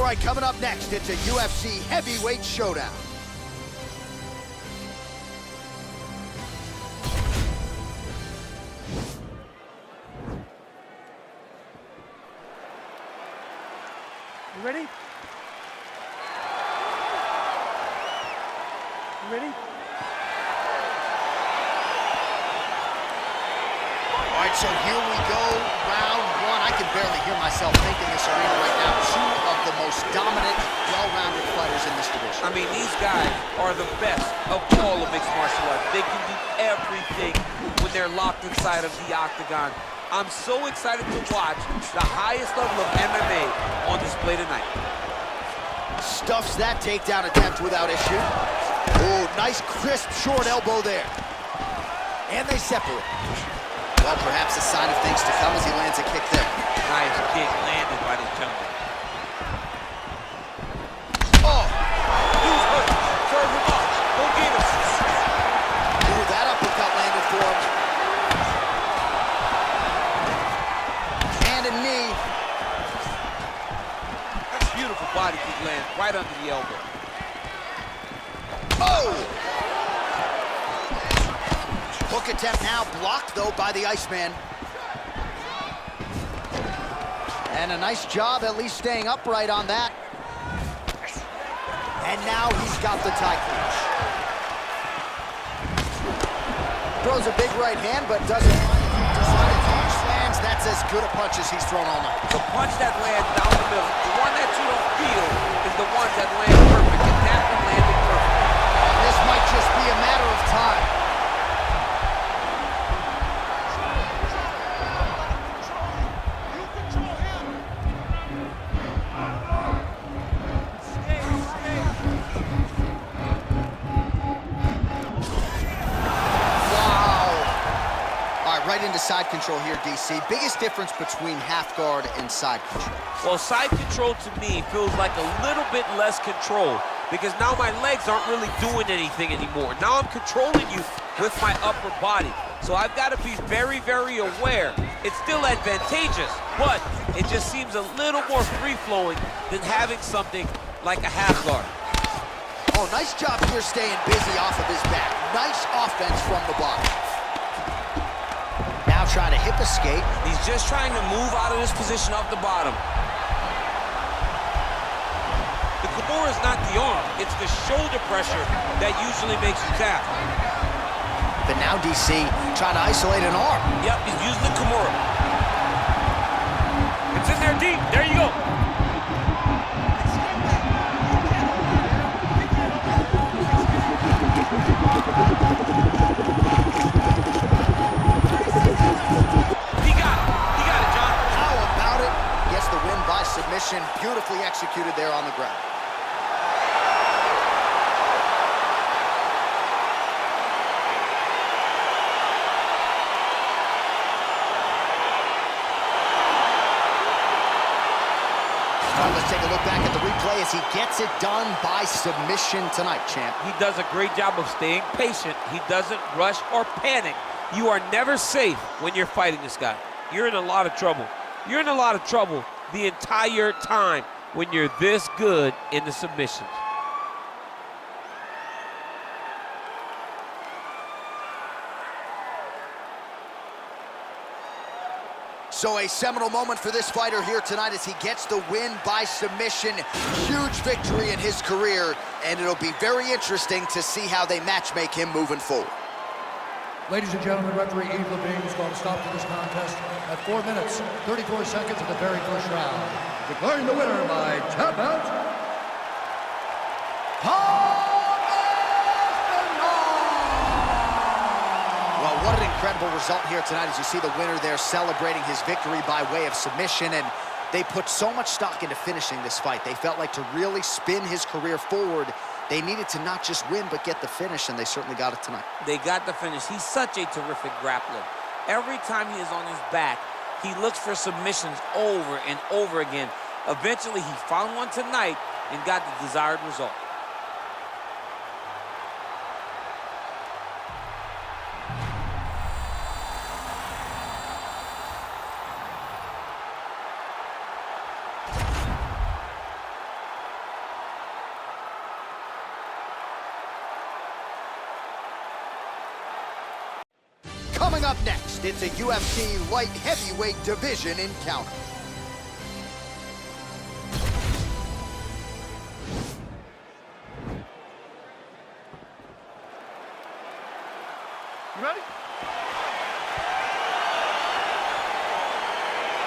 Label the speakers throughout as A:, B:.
A: right, coming up next, it's a UFC heavyweight showdown.
B: You ready? You ready?
A: All right, so here we go, round one. I can barely hear myself thinking this arena right now. Two of the most dominant, well-rounded fighters in this division.
C: I mean, these guys are the best of all of mixed martial arts. They can do everything when they're locked inside of the octagon. I'm so excited to watch the highest level of MMA on display tonight.
A: Stuffs that takedown attempt without issue. Oh, nice crisp short elbow there. And they separate. Well, perhaps a sign of things to come as he lands a kick there.
C: Nice kick landed by the gentleman.
A: Oh!
C: Use hook. Serve him up. Go get him.
A: Ooh, that uppercut landed for him. And a knee.
C: That's beautiful body kick land right under the elbow.
A: Oh! Hook attempt now blocked, though, by the Iceman. And a nice job at least staying upright on that. And now he's got the tie clinch. Throws a big right hand, but doesn't find it. Decided to use lands. That's as good a punch as he's thrown all night.
C: The punch that lands down the middle, the one that you don't feel, is the ones that land perfect. And that one landed perfect.
A: This might just be a matter of time. Right into side control here, DC. Biggest difference between half guard and side control.
C: Well, side control to me feels like a little bit less control because now my legs aren't really doing anything anymore. Now I'm controlling you with my upper body. So I've got to be very, very aware. It's still advantageous, but it just seems a little more free-flowing than having something like a half guard.
A: Oh, nice job here staying busy off of his back. Nice offense from the bottom. Now trying to hip escape.
C: He's just trying to move out of this position off the bottom. The Kimura is not the arm, it's the shoulder pressure that usually makes you tap.
A: But now DC trying to isolate an arm.
C: Yep, he's using the Kimura. It's in there deep, there you go.
A: Submission beautifully executed there on the ground. All right, let's take a look back at the replay as he gets it done by submission tonight, champ.
C: He does a great job of staying patient. He doesn't rush or panic. You are never safe when you're fighting this guy. You're in a lot of trouble. You're in a lot of trouble the entire time when you're this good in the submissions.
A: So a seminal moment for this fighter here tonight as he gets the win by submission. Huge victory in his career, and it'll be very interesting to see how they matchmake him moving forward.
D: Ladies and gentlemen, referee Yves Levine is going to stop to this contest at 4 minutes, 34 seconds of the very first round. Declaring the winner by tap out,
A: Well, what an incredible result here tonight as you see the winner there celebrating his victory by way of submission, and they put so much stock into finishing this fight. They felt like to really spin his career forward, they needed to not just win, but get the finish, and they certainly got it tonight.
C: They got the finish. He's such a terrific grappler. Every time he is on his back, he looks for submissions over and over again. Eventually, he found one tonight and got the desired result.
A: Coming up next, it's a UFC light heavyweight division encounter.
B: You ready?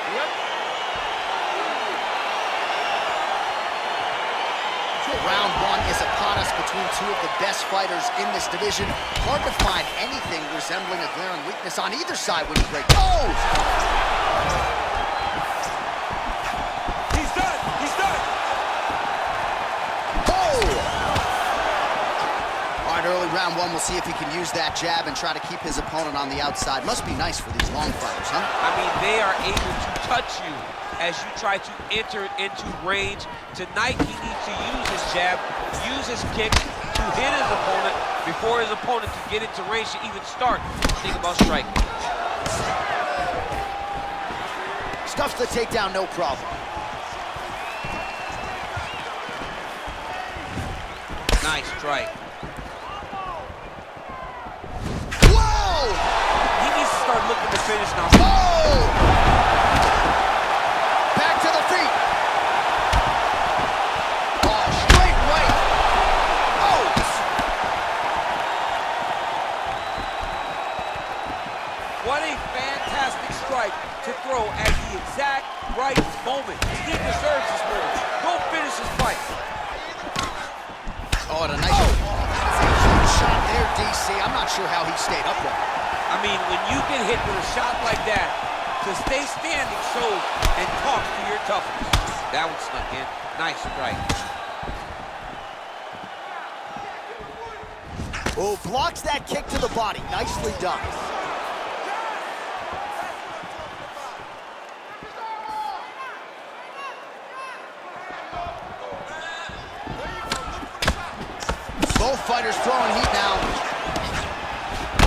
B: You ready?
A: Round one is upon us between two of the best fighters in this division. Hard to find anything resembling a glaring weakness on either side when you break. Oh!
C: He's done! He's done!
A: Oh! All right, early round one, we'll see if he can use that jab and try to keep his opponent on the outside. Must be nice for these long fighters, huh?
C: I mean, they are able to touch you as you try to enter into range. Tonight, he needs to use his jab, use his kick to hit his opponent before his opponent can get into range to even start. Think about striking.
A: Stuffs the takedown, no problem.
C: Nice strike.
A: Whoa!
C: He needs to start looking to finish now.
A: Oh! Back to the feet. Oh, straight right. Oh!
C: What a fantastic strike to throw at the exact right moment. He deserves this moment. Go finish his fight.
A: Oh, and a nice shot there, DC. I'm not sure how he stayed upright.
C: I mean, when you get hit with a shot like that, to stay standing shows and talks to your toughness. That one snuck in. Nice strike.
A: Oh, blocks that kick to the body. Nicely done. Both fighters throwing heat now.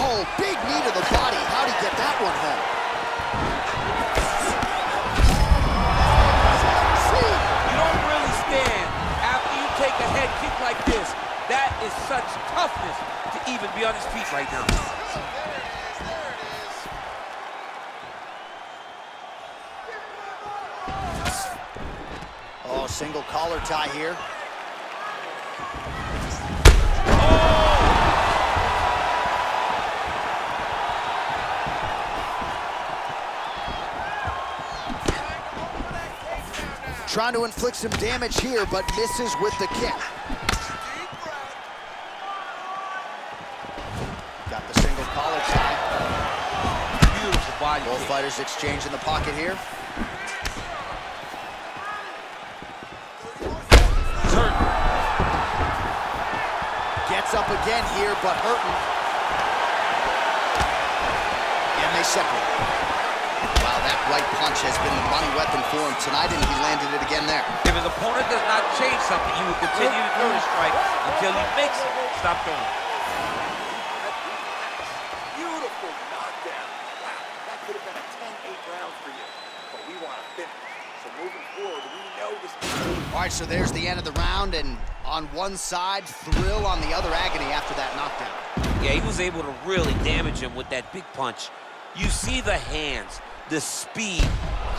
A: Oh, big knee to the body. How'd he get that one home?
C: You don't really stand after you take a head kick like this. That is such toughness to even be on his feet right now.
A: Oh, single collar tie here. Trying to inflict some damage here, but misses with the kick. Got the single collar tie.
C: Beautiful body
A: Both
C: kick.
A: fighters exchange in the pocket here.
C: Turn.
A: Gets up again here, but hurting. And they separate. Wow, that right punch has been the money weapon for him tonight, and he landed it again there.
C: If his opponent does not change something, he will continue to throw his strike until he makes it. Stop throwing.
E: Beautiful knockdown. Wow, that could have been a 10-8 round for you. But we want to finish. So moving forward, we know this.
A: All right, so there's the end of the round, and on one side, thrill, on the other, agony after that knockdown.
C: Yeah, he was able to really damage him with that big punch. You see the hands, the speed,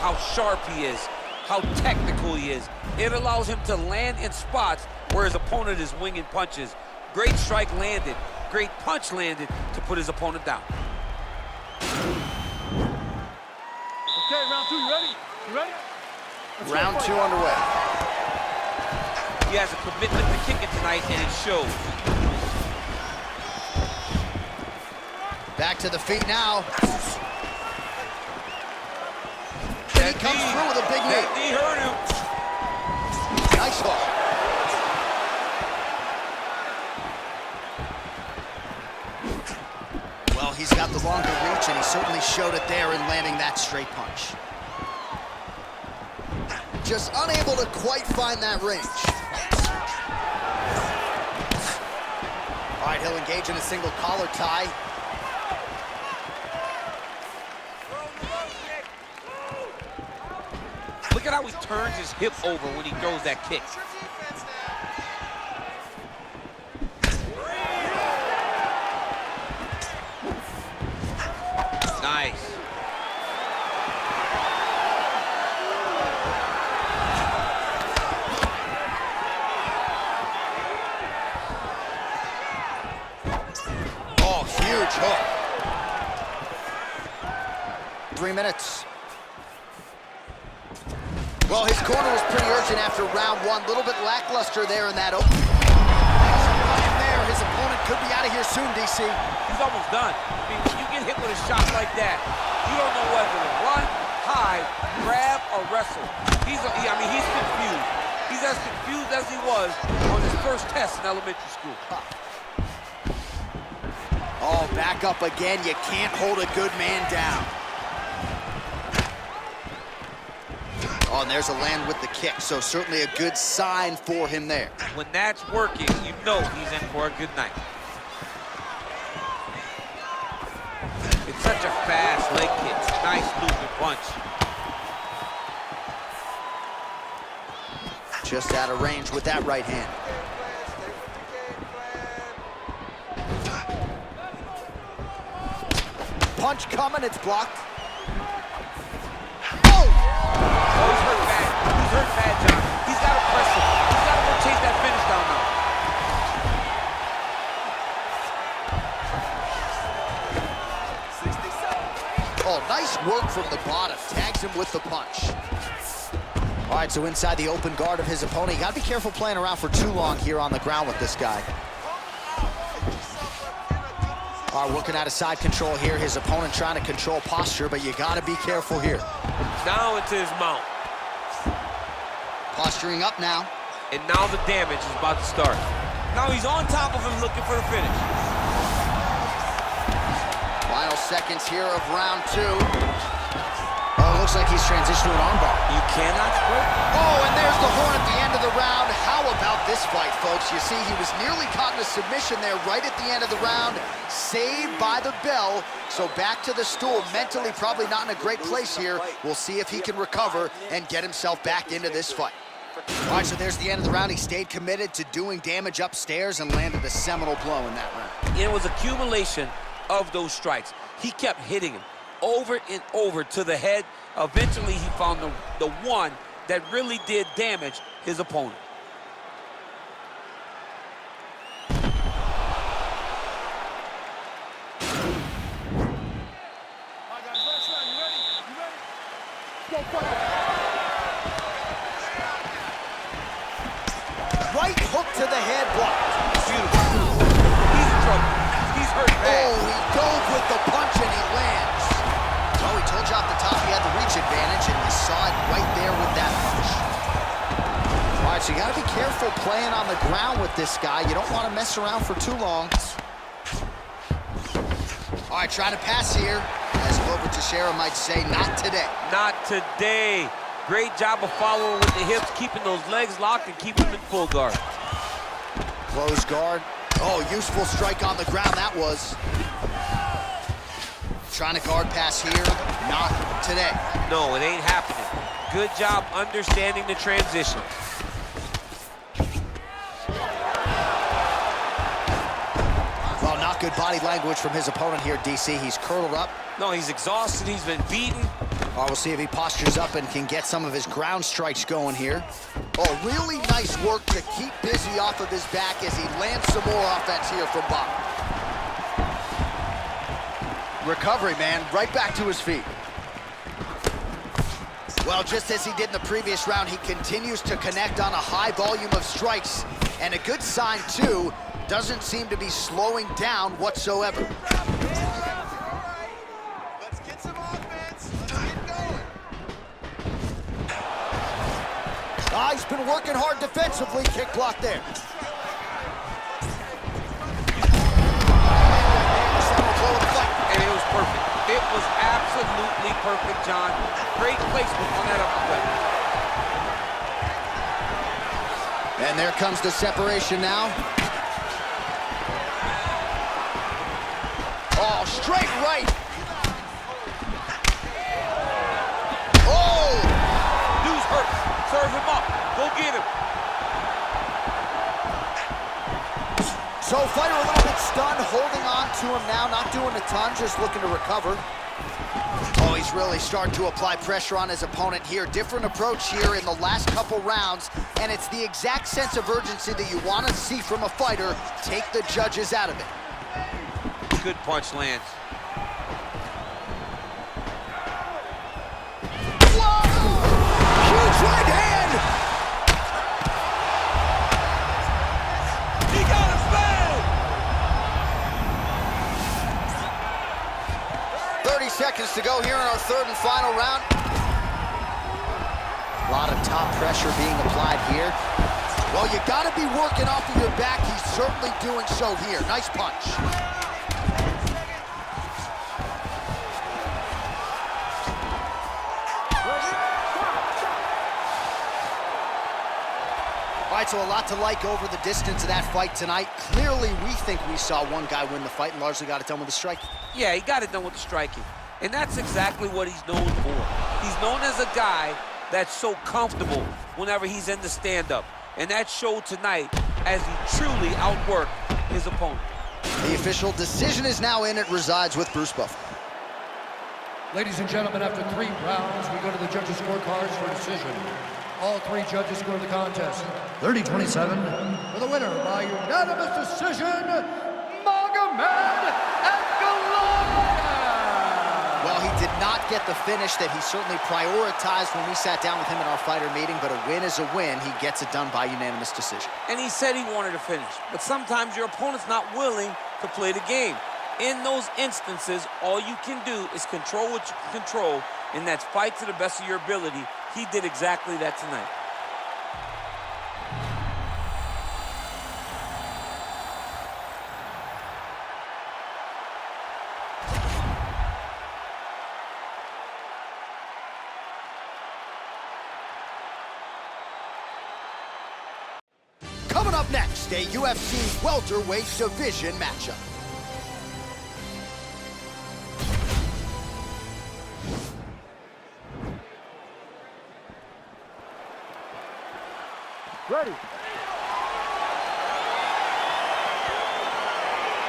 C: how sharp he is, how technical he is. It allows him to land in spots where his opponent is winging punches. Great strike landed, great punch landed to put his opponent down.
B: Okay, round two, you ready? You ready? Let's go
A: Round
B: fight.
A: two underway.
C: He has a commitment to kicking tonight, and it shows.
A: Back to the feet now. And he comes through with a big knee.
C: That knee hurt him.
A: Nice hook. Well, he's got the longer reach, and he certainly showed it there in landing that straight punch. Just unable to quite find that range. All right, he'll engage in a single collar tie.
C: Look at how he turns his hip over when he throws that kick. Nice.
A: Oh, huge hook. 3 minutes. Well, his corner was pretty urgent after round one. A little bit lackluster there in that open. There, his opponent could be out of here soon, DC.
C: He's almost done. I mean, when you get hit with a shot like that, you don't know whether to run, hide, grab, or wrestle. He's confused. He's as confused as he was on his first test in elementary school.
A: Oh, back up again. You can't hold a good man down. Oh, and there's a land with the kick, so certainly a good sign for him there.
C: When that's working, you know he's in for a good night. It's such a fast leg kick. Nice looping punch.
A: Just out of range with that right hand. Punch coming, it's blocked. Oh!
C: Oh, he's hurt bad. He's hurt bad, John. He's got to press him. He's got to go chase that finish down now.
A: Oh, nice work from the bottom. Tags him with the punch. All right, so inside the open guard of his opponent. You got to be careful playing around for too long here on the ground with this guy. All right, working out of side control here. His opponent trying to control posture, but you got to be careful here.
C: Now into his mount.
A: Posturing up now.
C: And now the damage is about to start. Now he's on top of him looking for the finish.
A: Final seconds here of round two. Oh, it looks like he's transitioned to an armbar.
C: You cannot quit.
A: Oh, and there's the horn at the end of the round. How about this fight, folks? You see, he was nearly caught in a submission there right at the end of the round. Saved by the bell. So back to the stool. Mentally probably not in a great place here. We'll see if he can recover and get himself back into this fight. All right, so there's the end of the round. He stayed committed to doing damage upstairs and landed a seminal blow in that round.
C: It was accumulation of those strikes. He kept hitting him over and over to the head. Eventually, he found the one that really did damage his opponent.
B: All right, guys, last round. You ready? You ready? Go fight.
A: Right hook to the head blocked.
C: Beautiful. He's in trouble. He's hurt bad.
A: Oh, he dove with the punch and he lands. Well, he told you off the top he had the reach advantage, and you saw it right there with that punch. All right, so you got to be careful playing on the ground with this guy. You don't want to mess around for too long. All right, trying to pass here. As Glover Teixeira might say, not today.
C: Not today. Great job of following with the hips, keeping those legs locked and keeping them in full guard.
A: Close guard. Oh, useful strike on the ground, that was. Trying to guard pass here, not today.
C: No, it ain't happening. Good job understanding the transition.
A: Well, not good body language from his opponent here, DC. He's curled up.
C: No, he's exhausted. He's been beaten.
A: Oh, we'll see if he postures up and can get some of his ground strikes going here. Oh, really nice work to keep busy off of his back as he lands some more offense here from Bob. Recovery, man, right back to his feet. Well, just as he did in the previous round, he continues to connect on a high volume of strikes. And a good sign, too, doesn't seem to be slowing down whatsoever.
E: Let's get some offense. Let's get going.
A: Ah, he's been working hard defensively. Kick block there.
C: And it was perfect. It was absolutely perfect, John. Great placement on that uppercut.
A: And there comes the separation now. Oh, straight right. Oh!
C: Dude's hurt. Serve him up. Go get him.
A: So fighter a little bit stunned, holding on to to him now, not doing a ton, just looking to recover. Oh, he's really starting to apply pressure on his opponent here. Different approach here in the last couple rounds, and it's the exact sense of urgency that you want to see from a fighter. Take the judges out of it.
C: Good punch lands.
A: Whoa! Huge right hand!
C: He got his bag!
A: 30 seconds to go here in our third and final round. A lot of top pressure being applied here. Well, you got to be working off of your back. He's certainly doing so here. Nice punch. All right, so a lot to like over the distance of that fight tonight. Clearly, we think we saw one guy win the fight and largely got it done with the striking.
C: Yeah, he got it done with the striking. And that's exactly what he's known for. He's known as a guy that's so comfortable whenever he's in the stand-up. And that showed tonight as he truly outworked his opponent.
A: The official decision is now in. It resides with Bruce Buffer.
D: Ladies and gentlemen, after 3 rounds, we go to the judges' scorecards for decision. All 3 judges scored the contest 30-27 for the winner by unanimous decision, Magomed Ankalaev.
A: Well, he did not get the finish that he certainly prioritized when we sat down with him in our fighter meeting, but a win is a win. He gets it done by unanimous decision.
C: And he said he wanted to finish, but sometimes your opponent's not willing to play the game. In those instances, all you can do is control what you can control, and that's fight to the best of your ability. He did exactly that tonight.
A: Coming up next, a UFC welterweight division matchup.
B: Ready. You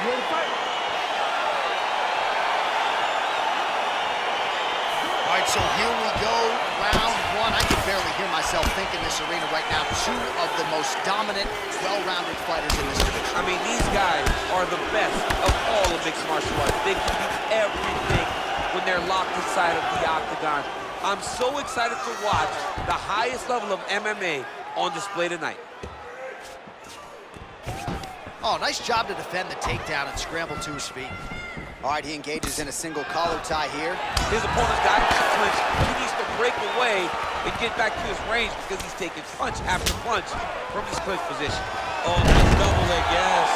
B: ready to fight?
A: All right, so here we go, round 1. I can barely hear myself think in this arena right now. 2 of the most dominant, well-rounded fighters in this division.
C: I mean, these guys are the best of all of mixed martial arts. They can do everything when they're locked inside of the octagon. I'm so excited to watch the highest level of MMA on display tonight.
A: Oh, nice job to defend the takedown and scramble to his feet. All right, he engages in a single collar tie here.
C: His opponent's got him to clinch. He needs to break away and get back to his range because he's taking punch after punch from his clinch position. Oh, nice double leg, yes.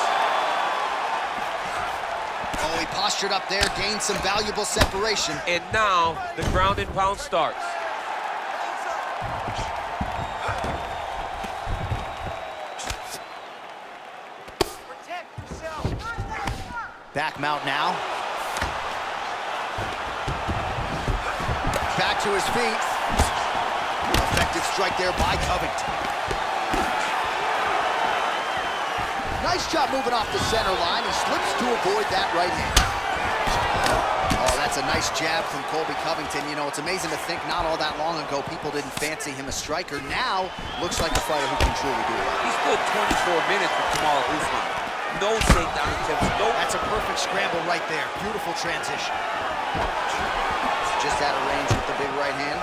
A: Oh, he postured up there, gained some valuable separation.
C: And now the ground and pound starts.
A: Back mount now. Back to his feet. Effective strike there by Covington. Nice job moving off the center line. He slips to avoid that right hand. Oh, that's a nice jab from Colby Covington. You know, it's amazing to think not all that long ago people didn't fancy him a striker. Now, looks like a fighter who can truly do it.
C: He stood 24 minutes with Kamaru Usman. No takedown attempts, no.
A: That's a perfect scramble right there. Beautiful transition. Just out of range with the big right hand.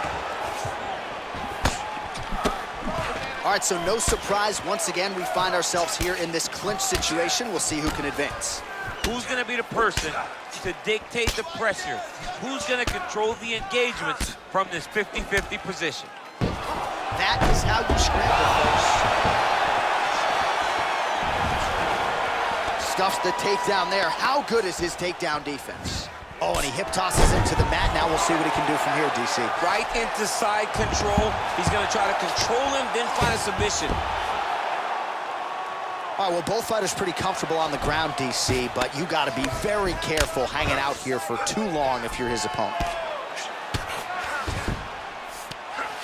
A: All right, so no surprise. Once again, we find ourselves here in this clinch situation. We'll see who can advance.
C: Who's going to be the person to dictate the pressure? Who's going to control the engagements from this 50-50 position?
A: That is how you scramble, folks. Stuffs the takedown there. How good is his takedown defense? Oh, and he hip tosses him to the mat. Now we'll see what he can do from here, DC.
C: Right into side control. He's going to try to control him, then find a submission.
A: All right, well, both fighters pretty comfortable on the ground, DC, but you got to be very careful hanging out here for too long if you're his opponent.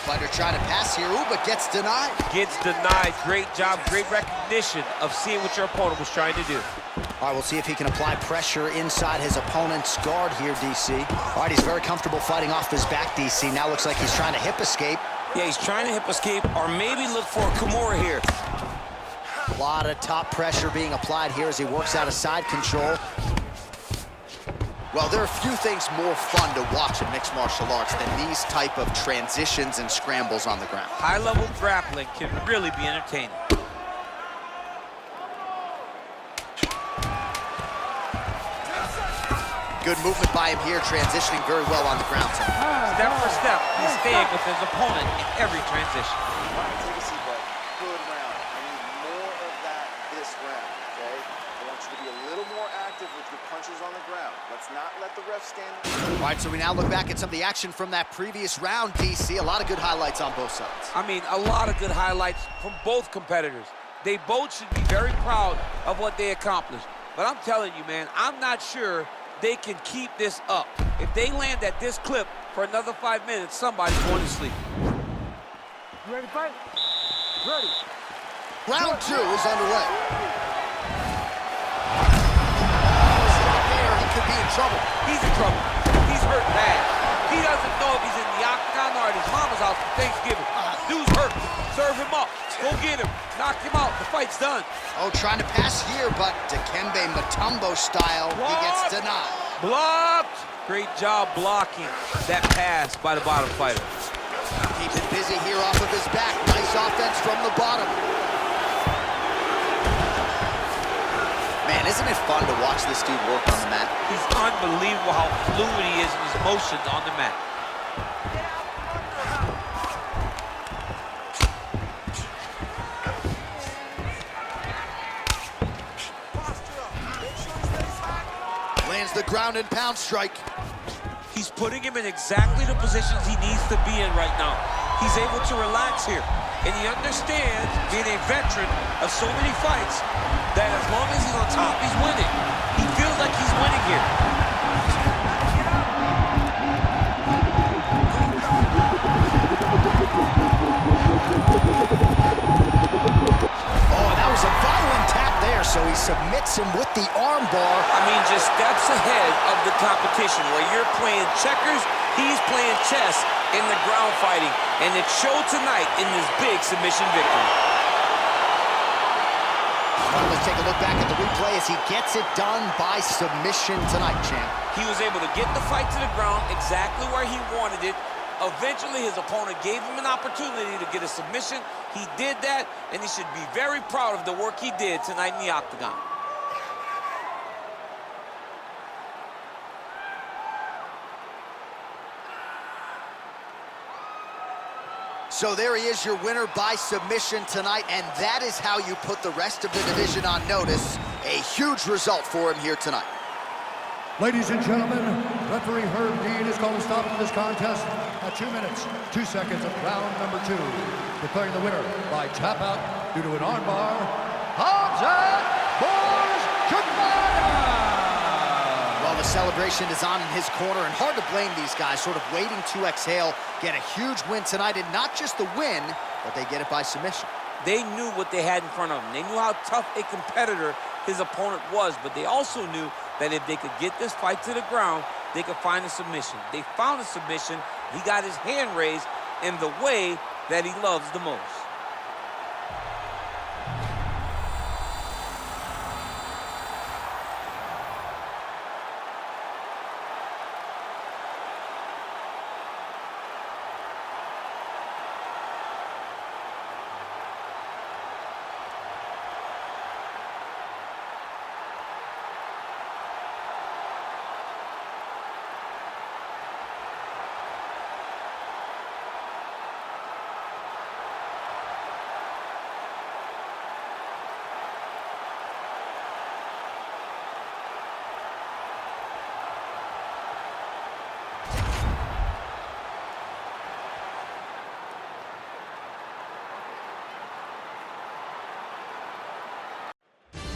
A: Fighter trying to pass here, ooh, but gets denied.
C: Gets denied. Great job, great recognition of seeing what your opponent was trying to do.
A: All right, we'll see if he can apply pressure inside his opponent's guard here, DC. All right, he's very comfortable fighting off his back, DC. Now looks like he's trying to hip escape.
F: Yeah, he's trying to hip escape or maybe look for a Kimura here.
A: A lot of top pressure being applied here as he works out of side control. Well, there are few things more fun to watch in mixed martial arts than these type of transitions and scrambles on the ground.
C: High-level grappling can really be entertaining.
A: Good movement by him here, transitioning very well on the ground.
C: Step for step, he's staying with his opponent in every transition.
E: Take a seat, bud. Good round. I need more of that this round, okay? I want you to be a little more active with your punches on the ground. Let's not let the ref stand.
A: All right, so we now look back at some of the action from that previous round, DC. A lot of good highlights on both sides.
C: I mean, a lot of good highlights from both competitors. They both should be very proud of what they accomplished. But I'm telling you, man, I'm not sure they can keep this up. If they land at this clip for another 5 minutes, somebody's going to sleep.
B: You ready to fight? Ready.
A: Round 2 is underway. There, he could be in trouble.
C: He's in trouble. He's hurt bad. He doesn't know if he's in the octagon or at his mama's house for Thanksgiving. Dude's hurt. Serve him up. Go get him. Knock him out. The fight's done.
A: Oh, trying to pass here, but Dikembe Mutombo style, he gets denied.
C: Blocked. Great job blocking that pass by the bottom fighter.
A: Keeps it busy here off of his back. Nice offense from the bottom. Man, isn't it fun to watch this dude work on the mat?
C: He's unbelievable how fluid he is in his motions on the mat.
A: Lands the ground and pound strike.
C: He's putting him in exactly the positions he needs to be in right now. He's able to relax here. And he understands, being a veteran of so many fights, that as long as he's on top, he's winning. He feels like he's winning here.
A: Oh, that was a violent tap there, so he submits him with the arm bar.
C: I mean, just steps ahead of the competition. Where you're playing checkers, he's playing chess in the ground fighting. And it showed tonight in this big submission victory.
A: Well, let's take a look back at the replay as he gets it done by submission tonight, champ.
C: He was able to get the fight to the ground exactly where he wanted it. Eventually, his opponent gave him an opportunity to get a submission. He did that, and he should be very proud of the work he did tonight in the octagon.
A: So there he is, your winner by submission tonight, and that is how you put the rest of the division on notice. A huge result for him here tonight.
D: Ladies and gentlemen, referee Herb Dean has called a stop to this contest at 2 minutes, 2 seconds of round number 2. Declaring the winner by tap out due to an armbar, Hamza Borzhikmana!
A: Well, the celebration is on in his corner, and hard to blame these guys, sort of waiting to exhale, get a huge win tonight, and not just the win, but they get it by submission.
C: They knew what they had in front of them. They knew how tough a competitor his opponent was, but they also knew that if they could get this fight to the ground, they could find a submission. They found a submission. He got his hand raised in the way that he loves the most.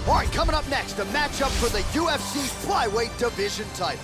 A: All right, coming up next, a matchup for the UFC flyweight division title.